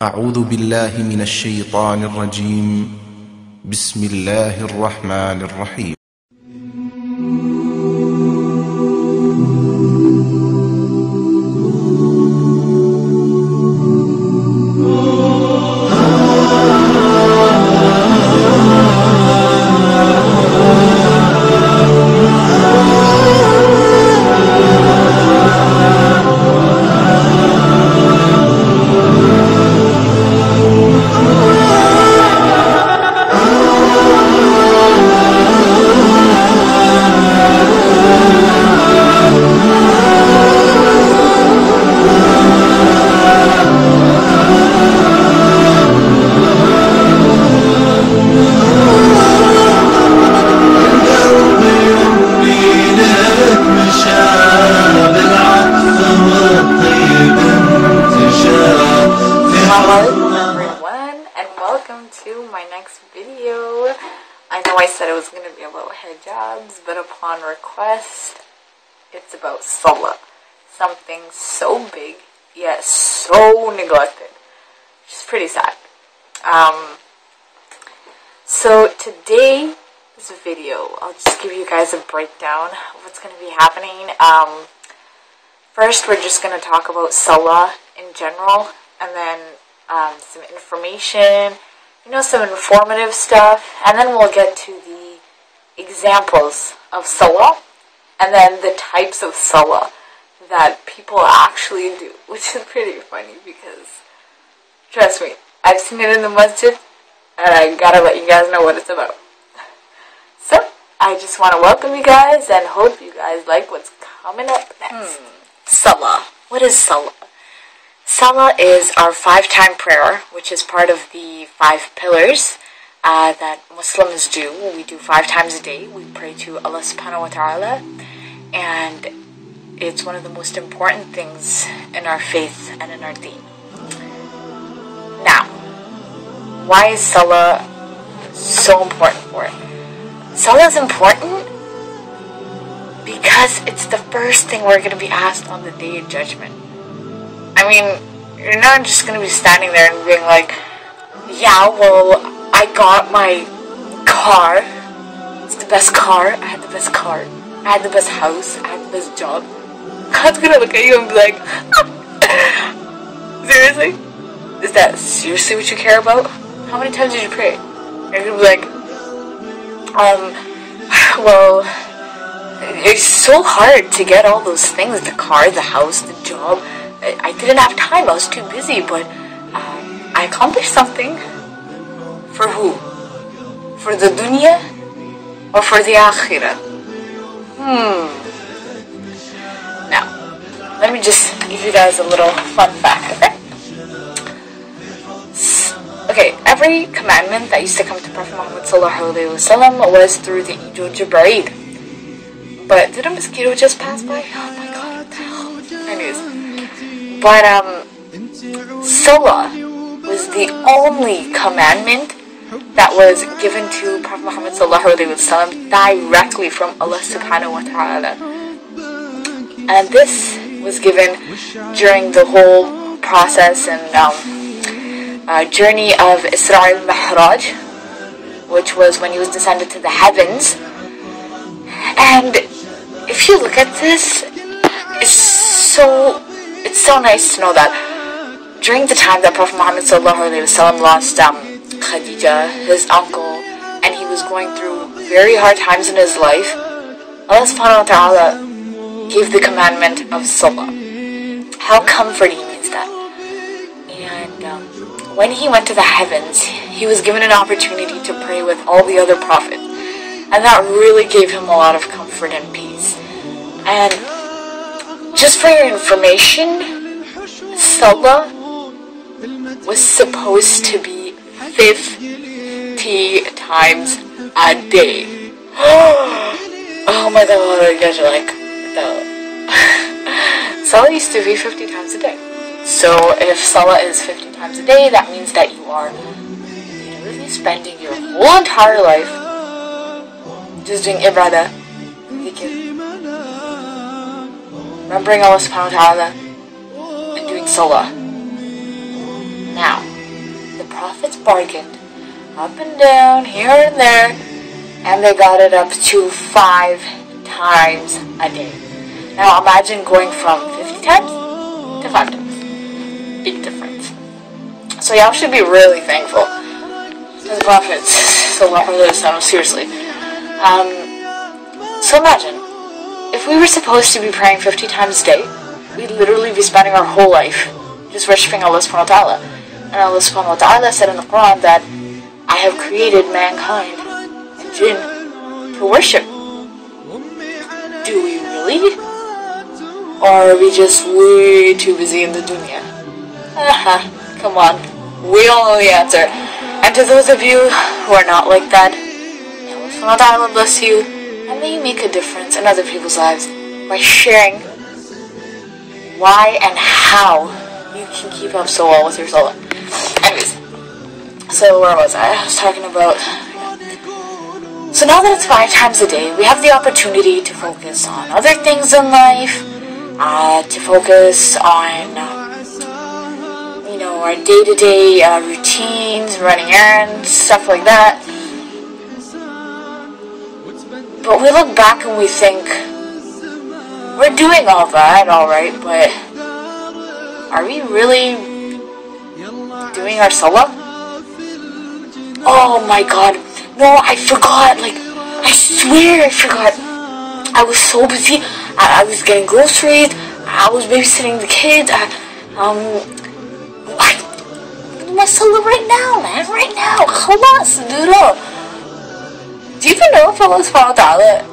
أعوذ بالله من الشيطان الرجيم. بسم الله الرحمن الرحيم. I know I said it was going to be about hijabs, but upon request, it's about Salah. Something so big, yet so neglected. Which is pretty sad. So today's video, I'll just give you guys a breakdown of what's going to be happening. First, we're just going to talk about Salah in general, and then some information, some informative stuff, and then we'll get to the examples of Salah, and then the types of Salah that people actually do, which is pretty funny because, trust me, I've seen it in the masjid, and I gotta let you guys know what it's about. So, I just want to welcome you guys, and hope you guys like what's coming up next. Salah. What is Salah? Salah is our 5-time prayer, which is part of the 5 pillars that Muslims do. We do 5 times a day. We pray to Allah subhanahu wa ta'ala, and it's one of the most important things in our faith and in our deen. Now, why is Salah so important for it? Salah is important because it's the first thing we're going to be asked on the Day of Judgment. I mean, you're not just going to be standing there and being like, yeah, well, I got my car. It's the best car. I had the best car. I had the best house. I had the best job. God's going to look at you and be like, seriously? Is that seriously what you care about? How many times did you pray? You're going to be like, well, it's so hard to get all those things, the car, the house, the job. I didn't have time, I was too busy, but I accomplished something. For who? For the dunya or for the akhirah? Now, let me just give you guys a little fun fact, okay? Okay, every commandment that used to come to Prophet Muhammad ﷺ was through the angel Jibreel. But did a mosquito just pass by? Oh my god, what the hell? Anyways. But Salah was the only commandment that was given to Prophet Muhammad ﷺ directly from Allah subhanahu wa ta'ala. And this was given during the whole process and journey of Isra al-Mi'raj, which was when he was descended to the heavens. And if you look at this, it's so nice to know that during the time that Prophet Muhammad ﷺ lost Khadija, his uncle, and he was going through very hard times in his life, Allah subhanahu wa ta'ala gave the commandment of Salah. How comforting is that? And when he went to the heavens, he was given an opportunity to pray with all the other prophets, and that really gave him a lot of comfort and peace. And just for your information, Salah was supposed to be 50 times a day. Oh my god, you guys are like, no. Salah used to be 50 times a day. So if Salah is 50 times a day, that means that you are literally spending your whole entire life just doing ibadah, dhikr, remembering Allah subhanahu wa ta'ala, and doing Salah. Now, prophets bargained up and down, here and there, and they got it up to 5 times a day. Now imagine going from 50 times to 5 times. Big difference. So y'all should be really thankful to the prophets. So seriously. So imagine, if we were supposed to be praying 50 times a day, we'd literally be spending our whole life just worshipping Allah subhanahu wa ta'ala. And Allah subhanahu wa ta'ala said in the Quran that I have created mankind and jinn to worship. Do we really? Or are we just way too busy in the dunya? Come on, we all know the answer. And to those of you who are not like that, may Allah subhanahu wa ta'ala bless you, and may you make a difference in other people's lives by sharing why and how you can keep up so well with your salah. Anyways, so where was I? I was talking about... So now that it's 5 times a day, we have the opportunity to focus on other things in life, to focus on, our day-to-day routines, running errands, stuff like that. But we look back and we think, we're doing all that, alright, but are we really doing our salah? Oh my god, no, I forgot, I swear I forgot. I was so busy. I was getting groceries, I was babysitting the kids, I do my salah right now, man, right now. Khalas, dude. Do you even know if Allah subhanahu wa ta'ala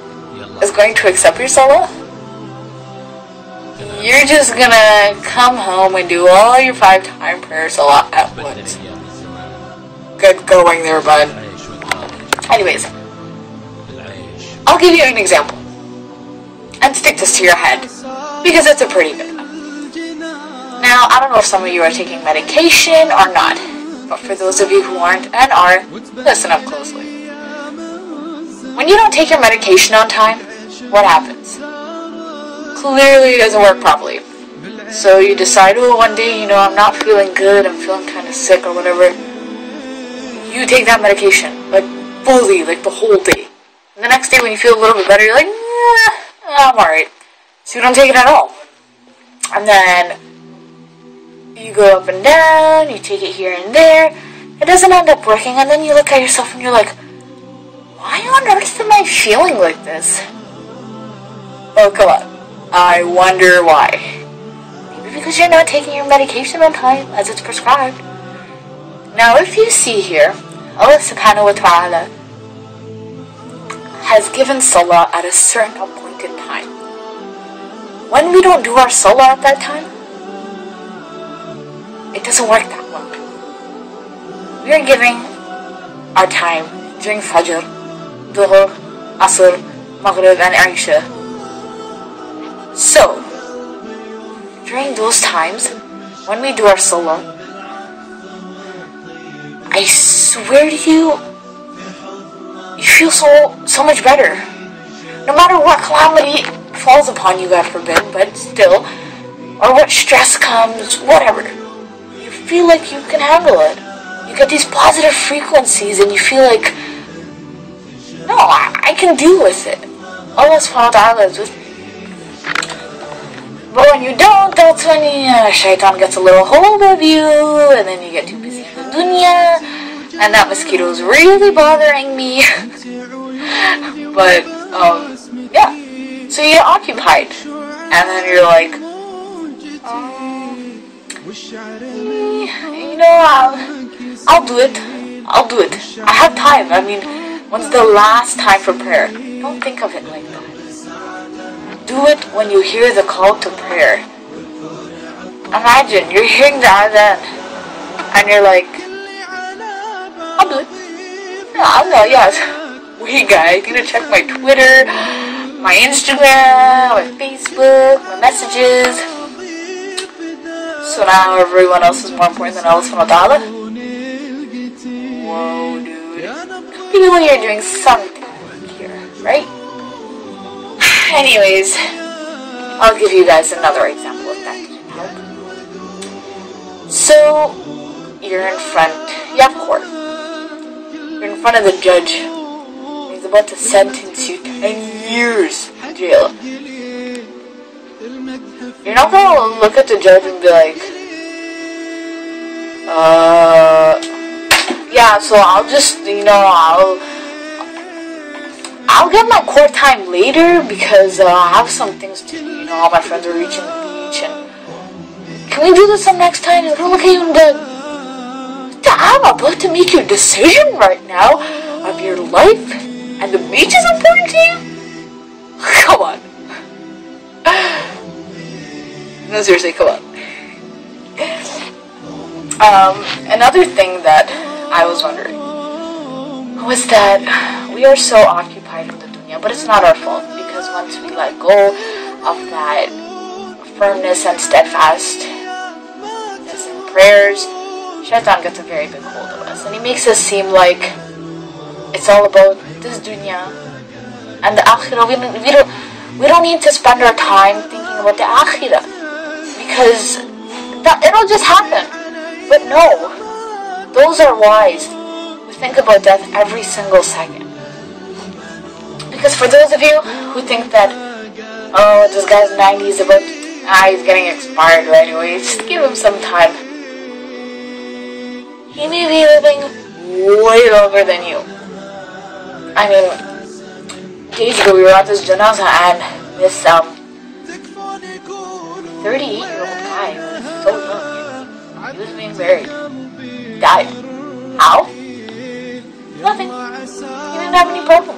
is going to accept your salah? You're just gonna come home and do all your 5-time prayer salah at once. Good going there, bud. Anyways, I'll give you an example. And stick this to your head, because it's a pretty good one. Now, I don't know if some of you are taking medication or not, but for those of you who aren't and are, listen up closely. When you don't take your medication on time, what happens? Clearly it doesn't work properly. So you decide, oh, one day, I'm not feeling good, I'm feeling kind of sick or whatever. You take that medication, fully, the whole day. And the next day when you feel a little bit better, you're like, I'm alright. So you don't take it at all. And then you go up and down, you take it here and there, it doesn't end up working, and then you look at yourself and you're like, why on earth am I feeling like this? Oh, come on. I wonder why. Maybe because you're not taking your medication on time, as it's prescribed. Now, if you see here, Allah subhanahu wa ta'ala has given salah at a certain appointed time. When we don't do our salah at that time, it doesn't work that well. We are giving our time during Fajr, Dhuhr, Asr, Maghrib and Isha. So, during those times, when we do our salah, I swear to you, you feel so much better. No matter what calamity falls upon you, God forbid, but still, or what stress comes, whatever, you feel like you can handle it. You get these positive frequencies and you feel like, no, I can deal with it. Allah subhanahu wa ta'ala is with me. But when you don't, that's when shaitan gets a little hold of you, and then you get too busy in the dunya, and that mosquito is really bothering me. But, yeah. So you get occupied, and then you're like, I'll do it. I have time. I mean, when's the last time for prayer? Don't think of it like that. Do it when you hear the call to prayer. Imagine, you're hearing the adhan, and you're like, I'll do it. Yeah, yes. Wait, guys, I need to check my Twitter, my Instagram, my Facebook, my messages. So now everyone else is more important than Allah subhanahu wa ta'ala? Whoa, dude. Maybe when you're doing something here, right? Anyways, I'll give you guys another example if that didn't help. So, you're in front, you have court. You're in front of the judge. He's about to sentence you 10 years in jail. You're not gonna look at the judge and be like, yeah, so I'll just, I'll get my court time later because I have some things to do. All my friends are reaching the beach, and can we do this some next time? And look at you and be like, I'm about to make your decision right now of your life, and the beach is important to you? Come on. No, seriously, come on. Another thing that I was wondering was that we are so occupied with the dunya, but it's not our fault, because once we let go of that firmness and steadfastness in prayers, Shaitan gets a very big hold of us, and he makes us seem like it's all about this dunya and the akhirah. We don't need to spend our time thinking about the akhirah, because it'll just happen. But no, those are wise who think about death every single second. Because for those of you who think that, oh, this guy's 90, he's getting expired right away, just give him some time. He may be living way longer than you. I mean, days ago we were at this janazah, and this 38-year-old guy was so young. He was being buried. Died. How? Nothing. He didn't have any problem.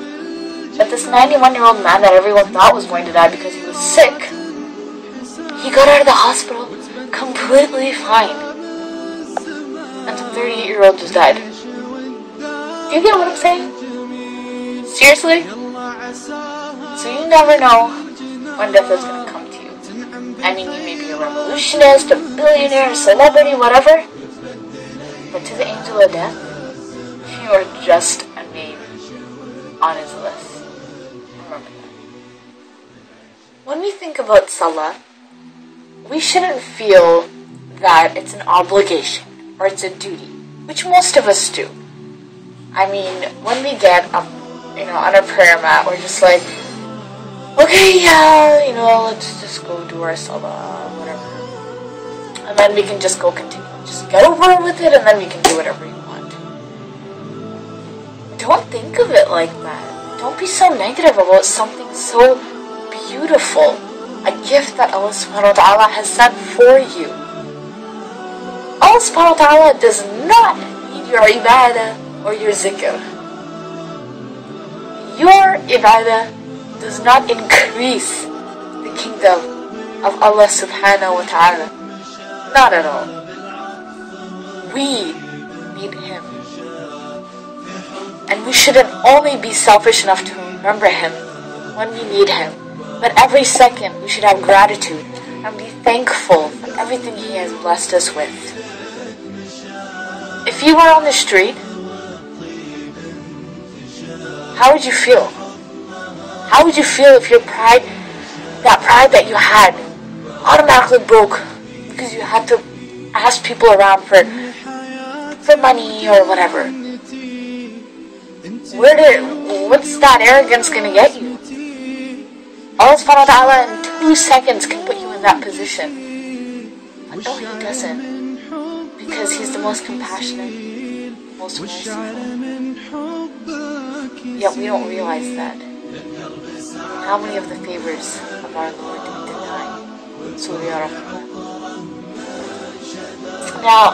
But this 91-year-old man that everyone thought was going to die because he was sick, he got out of the hospital completely fine. And some 38-year-old just died. Do you get what I'm saying? Seriously? So you never know when death is going to come to you. I mean, you may be a revolutionist, a billionaire, a celebrity, whatever. But to the angel of death, you are just a name on his list. Remember that. When we think about Salah, we shouldn't feel that it's an obligation or it's a duty, which most of us do. I mean, when we get up, on our prayer mat, we're just like, okay, yeah, let's just go do our Salah, whatever. And then we can just go continue. Just get over with it, and then we can do whatever you want. Don't think of it like that. Don't be so negative about something so beautiful. A gift that Allah subhanahu wa ta'ala has sent for you. Allah subhanahu wa ta'ala does not need your ibadah or your zikr. Your ibadah does not increase the kingdom of Allah subhanahu wa ta'ala. Not at all. We need Him. And we shouldn't only be selfish enough to remember Him when we need Him, but every second we should have gratitude and be thankful for everything He has blessed us with. If you were on the street, how would you feel? How would you feel if that pride that you had, automatically broke because you had to ask people around for money or whatever? What's that arrogance gonna get you? Allah subhanahu wa ta'ala in 2 seconds can put you in that position. But no, He doesn't. Because He's the most compassionate, most merciful. Yet we don't realize that. How many of the favors of our Lord do we deny? So we are. Now,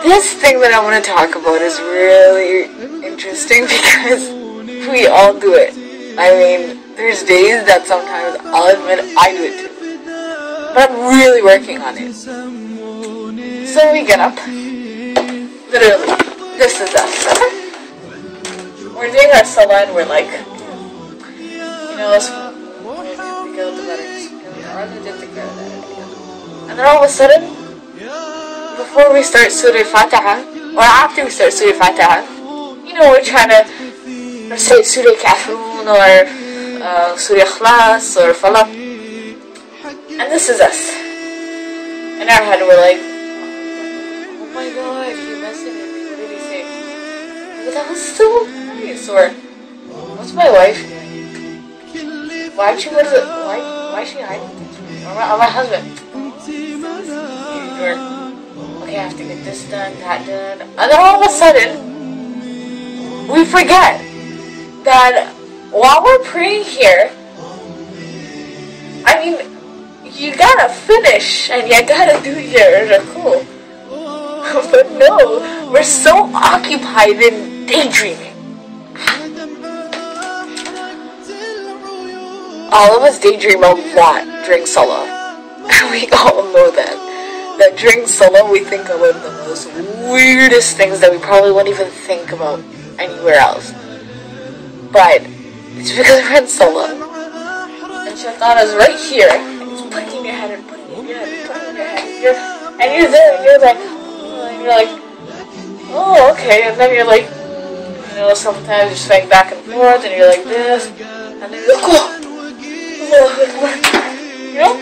this thing that I want to talk about is really interesting because we all do it. I mean, there's days that sometimes I'll admit I do it too. But I'm really working on it. So we get up. Literally, this is us. We're doing our Salah and we're like, let's go to letters. And then all of a sudden, before we start Surah Fatiha, or after we start Surah Fatiha, we're trying to say Surah Kafirun or Surah Ikhlas or Falaq. And this is us. In our head we're like, listening to me. What did he say? But that was so nice. Or, what's my wife doing? Why is she hiding things from me? Or my husband. Or, okay, I have to get this done, that done. And then all of a sudden, we forget that while we're praying here, I mean, you gotta finish and you gotta do your rakoo. But no, we're so occupied in daydreaming. All of us daydream a lot during Salah. We all know that. That during Salah we think about the most weirdest things that we probably won't even think about anywhere else. But it's because we're in Salah. And Shaitan is right here. And he's putting in your head and putting in your head and putting in your head. And you're there and you're like, oh, okay. And then you're like, you know, sometimes you swing back and forth and you're like this. And then you're like, oh, you know?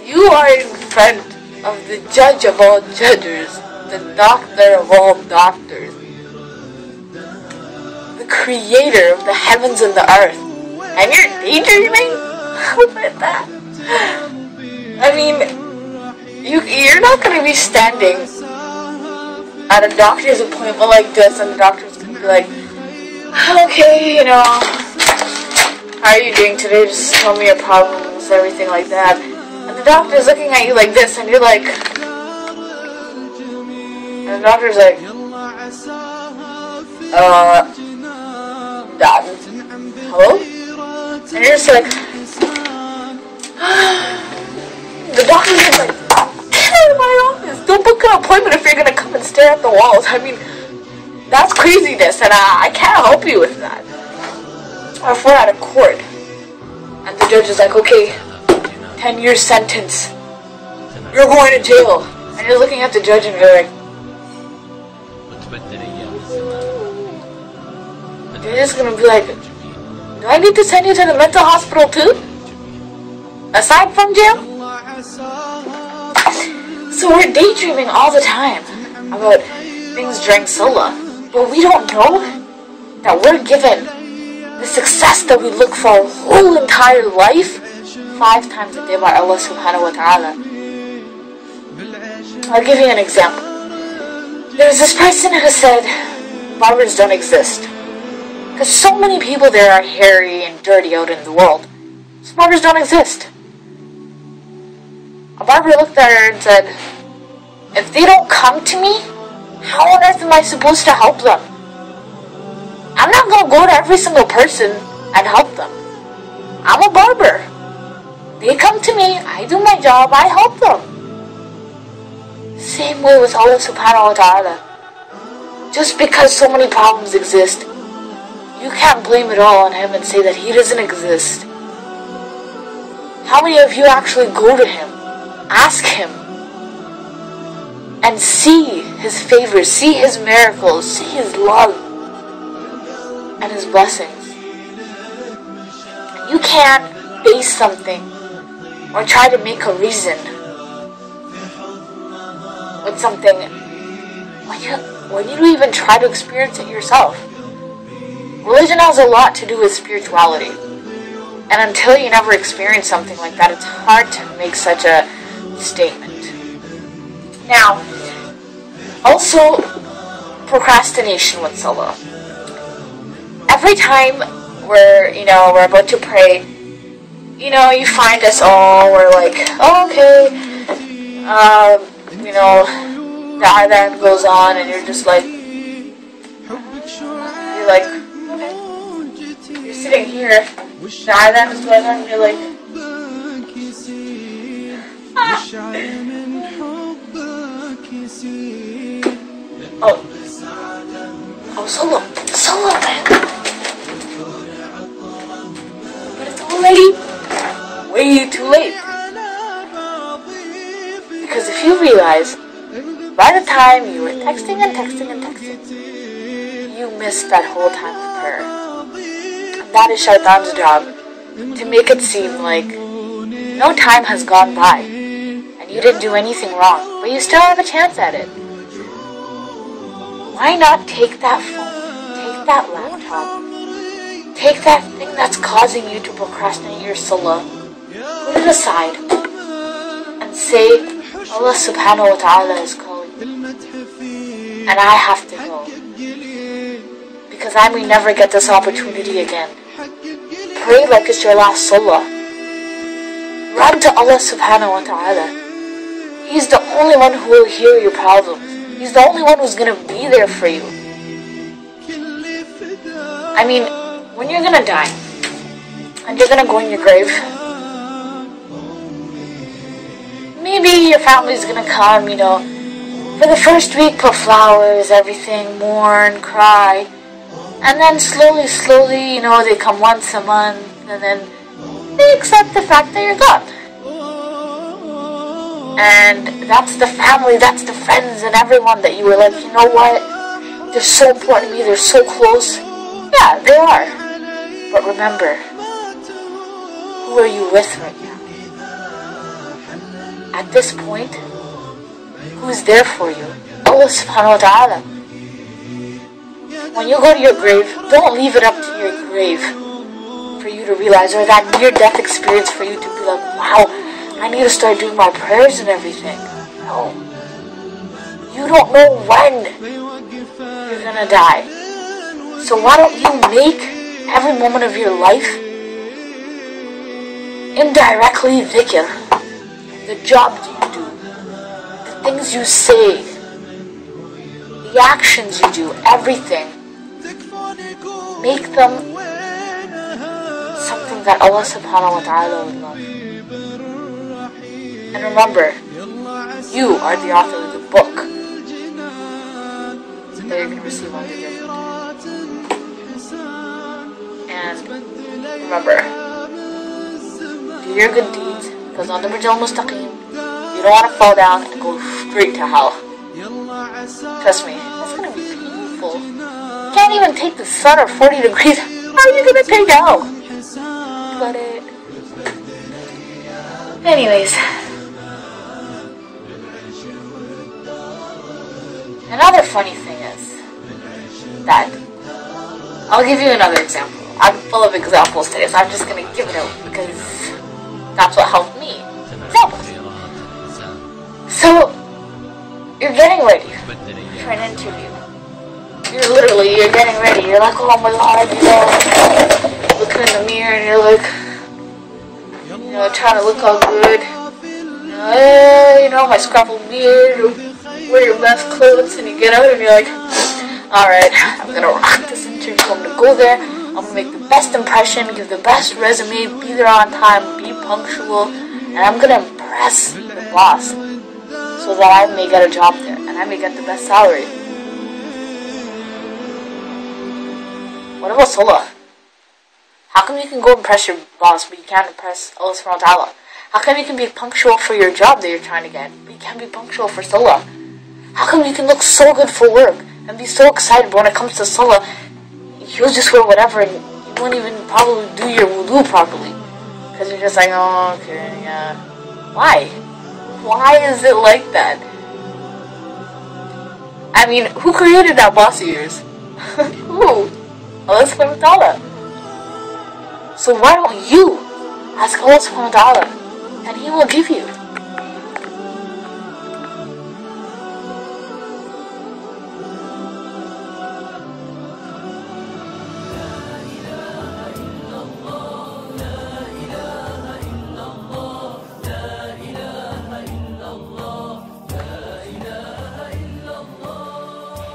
You are in front of the judge of all judges, the doctor of all doctors, the creator of the heavens and the earth, and you're daydreaming? How about that? I mean, you're not going to be standing at a doctor's appointment like this, and the doctor's going to be like, okay, you know, how are you doing today? Just tell me your problems, everything like that. And the doctor's looking at you like this, and you're like, and the doctor's like, hello? And you're just like, the doctor's just like, get out of my office. Don't book an appointment if you're going to come and stare at the walls. I mean, that's craziness, and I can't help you with that. Or if we're at a court, and the judge is like, okay, 10-year sentence, you're going to jail, and you're looking at the judge and you're like, you're just going to be like, do I need to send you to the mental hospital too? Aside from jail? So we're daydreaming all the time about things during Salah, but we don't know that we're given the success that we look for our whole entire life 5 times a day by Allah subhanahu wa ta'ala. I'll give you an example. There's this person who said barbers don't exist because so many people there are hairy and dirty out in the world. So barbers don't exist. A barber looked at her and said, if they don't come to me, how on earth am I supposed to help them? I'm not going to go to every single person and help them. I'm a barber. They come to me, I do my job, I help them. Same way with Allah subhanahu wa ta'ala. Just because so many problems exist, you can't blame it all on Him and say that He doesn't exist. How many of you actually go to Him, ask Him, and see His favors, see His miracles, see His love, and His blessings? You can't base something or try to make a reason with something when you don't even try to experience it yourself. Religion has a lot to do with spirituality, and until you never experience something like that, it's hard to make such a statement. Now, also procrastination with Salah. Every time we're about to pray, you find us all, we're like, oh, okay, the adhan goes on, and you're just like, okay, you're sitting here, the adhan is going on, and you're like, oh, Salah, man. But it's already way too late. Because if you realize, by the time you were texting, you missed that whole time of prayer. And that is Shaitan's job, to make it seem like no time has gone by, and You didn't do anything wrong, but you still have a chance at it. Why not take that phone, take that laptop, take that thing that's causing you to procrastinate your salah, put it aside, and say, Allah subhanahu wa ta'ala is calling me, and I have to go, because I may never get this opportunity again. Pray like it's your last salah. Run to Allah subhanahu wa ta'ala. He's the only one who will hear your problems. He's the only one who's gonna be there for you. I mean, when you're gonna die, and you're gonna go in your grave, maybe your family's gonna come, for the first week, put flowers, everything, mourn, cry, and then slowly, they come once a month, and then they accept the fact that you're gone. And that's the family, that's the friends and everyone that you were like, you know what, they're so important to me, they're so close. Yeah, they are. But remember, who are you with right now? At this point, who's there for you? Allah subhanahu wa ta'ala. When you go to your grave, don't leave it up to your grave for you to realize, or that near-death experience for you to be like, wow, I need to start doing my prayers and everything. No. You don't know when you're gonna die. So why don't you make every moment of your life indirectly dhikr? The jobs you do, the things you say, the actions you do, everything. Make them something that Allah subhanahu wa ta'ala would love. And remember, you are the author of the book that you're going to receive on the judgment. And remember, do your good deeds, because on the Rijal Mustaqim, you don't want to fall down and go straight to hell. Trust me, it's going to be painful. You can't even take the sun or 40 degrees. How are you going to take hell? But anyways. Another funny thing is that, I'll give you another example. I'm full of examples today, so I'm just going to give it out because that's what helped me. Examples. So, you're getting ready for an interview. You're getting ready. You're like, oh my God, looking in the mirror and you're like, trying to look all good. My scruffled beard, wear your best clothes, and you get out and you're like, alright, I'm gonna rock this interview, I'm gonna go there, I'm gonna make the best impression, give the best resume, be there on time, be punctual, and I'm gonna impress the boss so that I may get a job there, and I may get the best salary. What about Salah? How come you can go impress your boss, but you can't impress Allah subhanahu wa ta'ala? How come you can be punctual for your job that you're trying to get, but you can't be punctual for Salah? How come you can look so good for work and be so excited, but when it comes to Salah, you'll just wear whatever and you won't even probably do your wudu properly? Because you're just like, oh, okay, yeah. Why? Why is it like that? I mean, who created that boss of yours? Who? Allah subhanahu wa ta'ala. So why don't you ask Allah subhanahu wa ta'ala, and He will give you.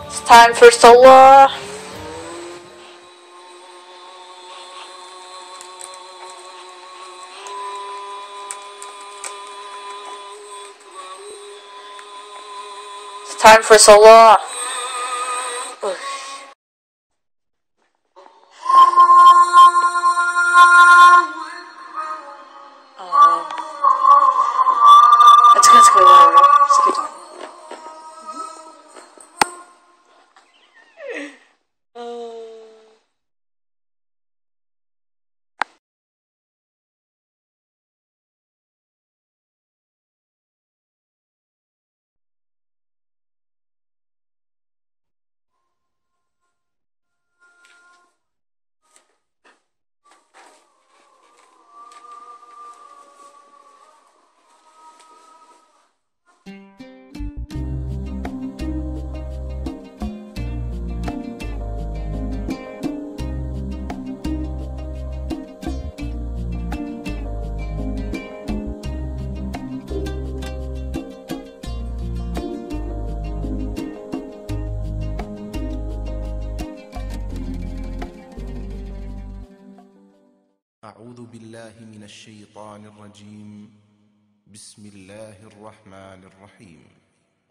It's time for Salah. Time for Salah. It's good, whatever. It's a good time. بالله من الشيطان الرجيم بسم الله الرحمن الرحيم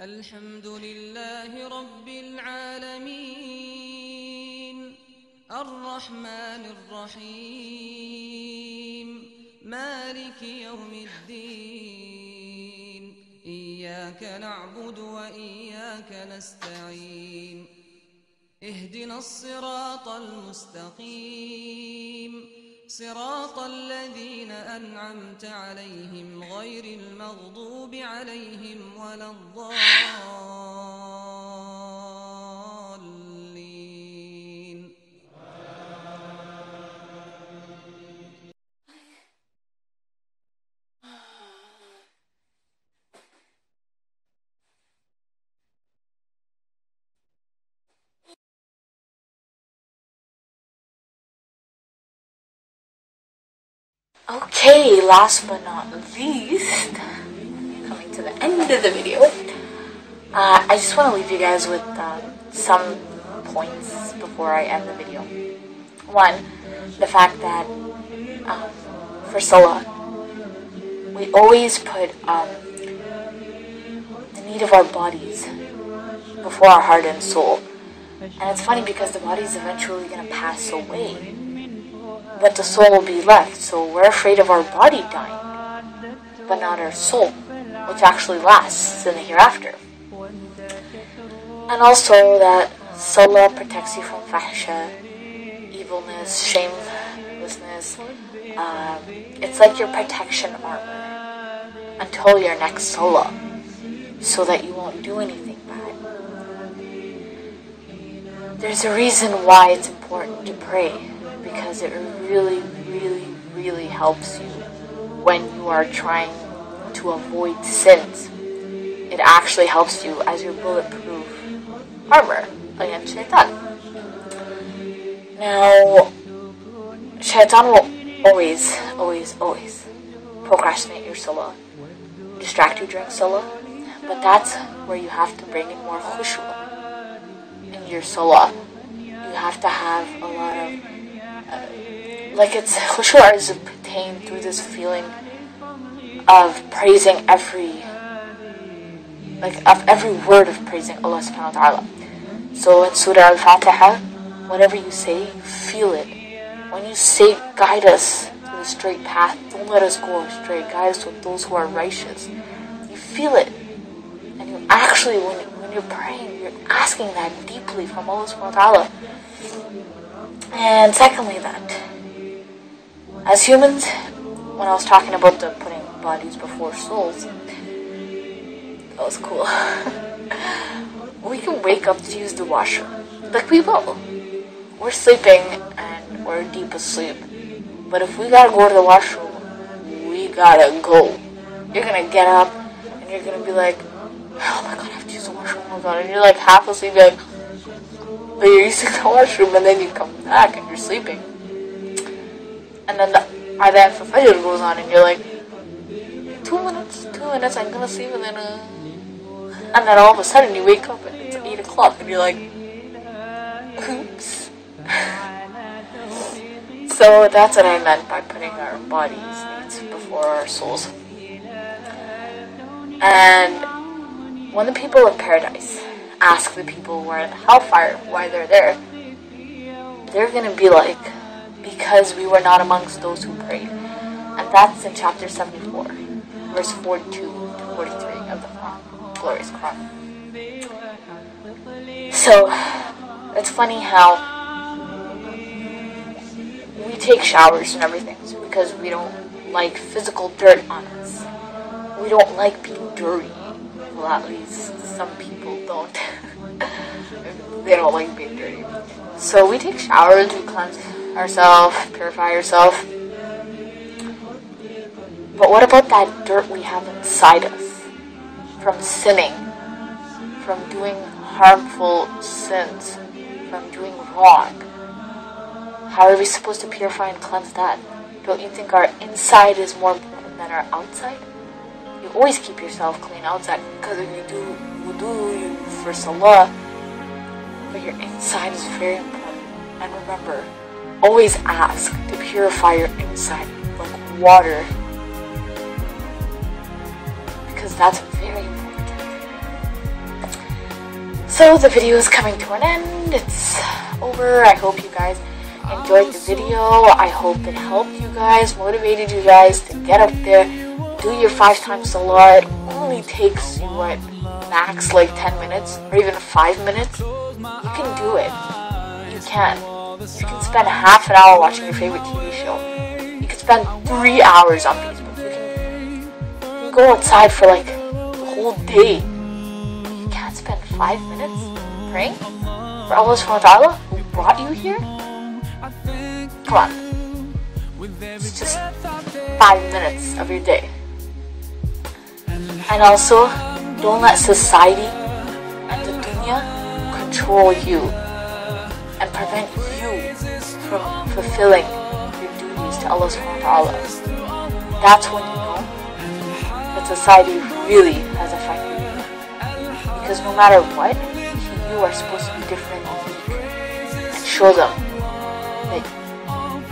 الحمد لله رب العالمين الرحمن الرحيم مالك يوم الدين إياك نعبد وإياك نستعين اهدنا الصراط المستقيم صراط الذين أنعمت عليهم غير المغضوب عليهم ولا الضالين. Okay, last but not least, coming to the end of the video, I just want to leave you guys with some points before I end the video. One, the fact that for Salah, we always put the need of our bodies before our heart and soul. And it's funny because the body is eventually going to pass away, but the soul will be left. So we're afraid of our body dying, but not our soul, which actually lasts in the hereafter. And also that Salah protects you from fahsha, evilness, shamelessness. It's like your protection armor until your next Salah, so that you won't do anything bad. There's a reason why it's important to pray, because it really, really, really helps you when you are trying to avoid sins. It actually helps you as your bulletproof armor against shaitan. Now, shaitan will always, always, always procrastinate your salah, distract you during salah, but that's where you have to bring in more khushu in your salah. You have to have a lot of khushu is obtained through this feeling of praising every word of praising Allah subhanahu wa ta'ala. So in Surah Al-Fatiha, whatever you say, feel it. When you say, guide us to the straight path, don't let us go astray, guide us with those who are righteous, you feel it. And you actually, when you're praying, you're asking that deeply from Allah subhanahu wa ta'ala. And secondly, that as humans, when I was talking about the putting bodies before souls, that was cool. We can wake up to use the washroom. Like we will. We're sleeping and we're deep asleep. But if we gotta go to the washroom, we gotta go. You're gonna get up and you're gonna be like, oh my god, I have to use the washroom, oh my god. And you're like half asleep, you're like, but you're using the washroom, and then you come back and you're sleeping. And then the adhan for Fajr goes on and you're like, 2 minutes, I'm gonna sleep, and then all of a sudden you wake up and it's 8 o'clock and you're like, oops. So that's what I meant by putting our bodies' needs before our souls. And when the people of paradise ask the people who are in the hellfire why they're there, they're gonna be like, because we were not amongst those who prayed. And that's in chapter 74, verse 42 to 43 of the Quran, glorious Quran. So, it's funny how we take showers and everything because we don't like physical dirt on us. We don't like being dirty. Well, at least some people don't. They don't like being dirty. So we take showers, we cleanse ourselves, purify ourselves. But what about that dirt we have inside us? From sinning, from doing harmful sins, from doing wrong. How are we supposed to purify and cleanse that? Don't you think our inside is more important than our outside? You always keep yourself clean outside because when you do wudu for salah, but your inside is very important. And remember, always ask to purify your inside water, because that's very important. So the video is coming to an end. It's over. I hope you guys enjoyed the video. I hope it helped you guys, motivated you guys to get up there, do your 5 times Salah. It only takes you what, max like 10 minutes or even 5 minutes. You can do it. You can. You can spend half an hour watching your favorite TV show. You can spend 3 hours on Facebook. You can go outside for like the whole day. You can't spend 5 minutes praying for Allah subhanahu wa ta'ala who brought you here? Come on. It's just 5 minutes of your day. And also, don't let society and the dunya control you and prevent you from fulfilling your duties to Allah subhanahu wa ta'ala. That's when you know that society really has a fight with you. Because no matter what, you are supposed to be different and unique. And show them that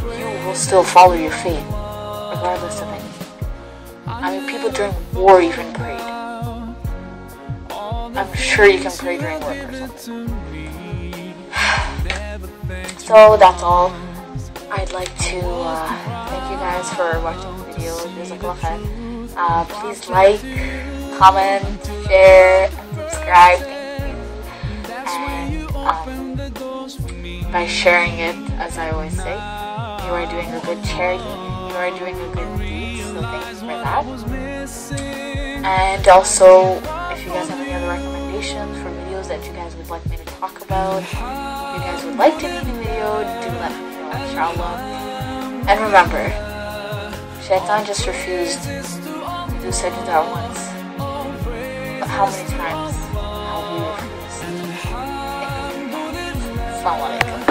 you will still follow your faith regardless of anything. I mean, people during war even prayed. I'm sure you can pray during work or something. So that's all. I'd like to thank you guys for watching the video. Jazakullah Kheir. Please like, comment, share, and subscribe. Thank you. And by sharing it, as I always say, you are doing a good charity. You are doing a good deed. So thanks for that. And also, if you guys have any other recommendations for videos that you guys would like me to talk about, if you guys would like to make a video, do let me know, inshallah. And remember, Shaitan just refused to do sajda once. But how many times have we refused? Assalamu alaikum.